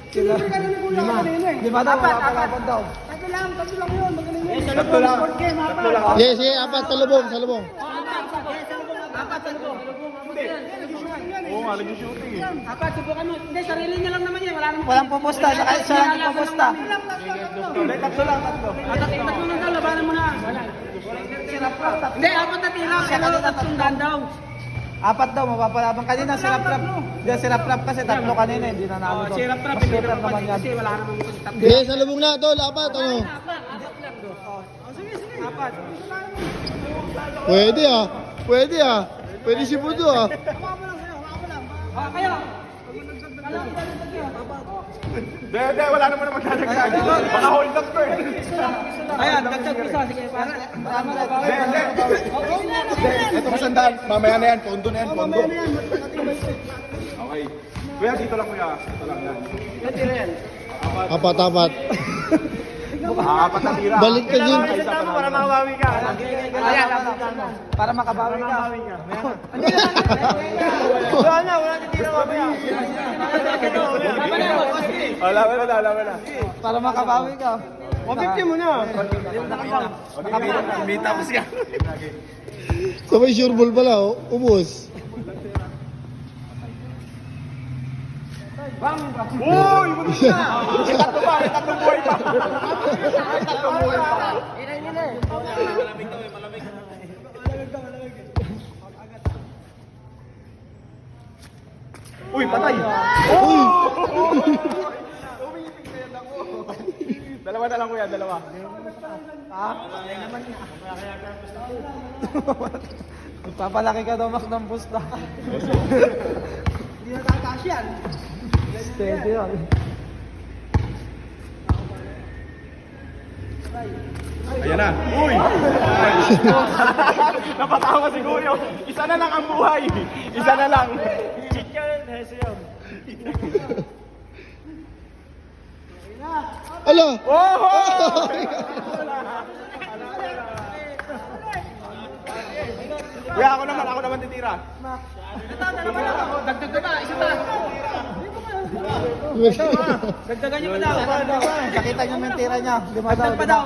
Sila. Lima daw, makapalaban daw. Tatlo lang yun. Magaling yun. Tatlo lang. Yes, yes, apat sa lubong, sa lubong. Apat sa lubong. Oo nga, nag-shooting eh. Apat, subukan mo. Hindi, sarili niya lang naman yan. Walang pupusta, saka siya lang pupusta. Tatlo lang. Tatlo lang daw, labanan mo na. Hindi, apat na tira. Pero tatlong daan daw. Apat daw, mapapalaban. Kanina si Rap-Rap. Hindi, si Rap-Rap kasi tatlo kanina, hindi nanalo doon. Si Rap-Rap, Mas hindi better naman yan. kasi wala naman yung tatlo. Yes, sa lubong na to, apat, ano? Apat. Pwede ah. Pwede ah. Pwede si Budo ah. Kaya, Hindi, wala naman na magdadagdag. Baka hold up to eh. ayan, dagdag isa. Sige, para. Hindi. Ito masandaan. Mamaya na yan. Pondo na yan. Pondo. Okay. Kuya, dito lang kuya. Ito lang yan. Apat, apat. Apat na tira. Balik ka din. Para makabawi ka. Ayan, para makabawi ka. Wala na titira mamaya. Wala na. Para makabawi ka. 150 mo na. May tapos ka. Sabay sure ball pala oh. Ubus. Uy! Buti na! May tatlo pa! May tatlong buhay pa! May tatlong buhay pa! Uy! Patay! Uy! Dalawa na lang kuya, dalawa. Papalaki ka daw, Mac, ng pusta. Hindi na tataas yan. Steady yun. Ayan na! Uy! Napatawa siguro. Isa na lang ang buhay! Isa na lang! Ala! Oh! Kuya, ako naman titira. Dagdag ka, isa pa. Dagdagan niyo pa daw. Nakita niyo yung tira niya. Lima daw. Dagdag pa daw.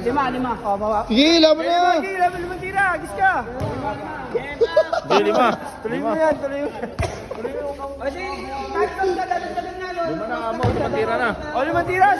Lima. Oh, Sige, laban na! Limang tira! Agis ka! Hindi, lima. Tuloy mo yan, tuloy mo. O di, kahit kang dadagdagan na, lolo. Limang tira na. O, limang tira!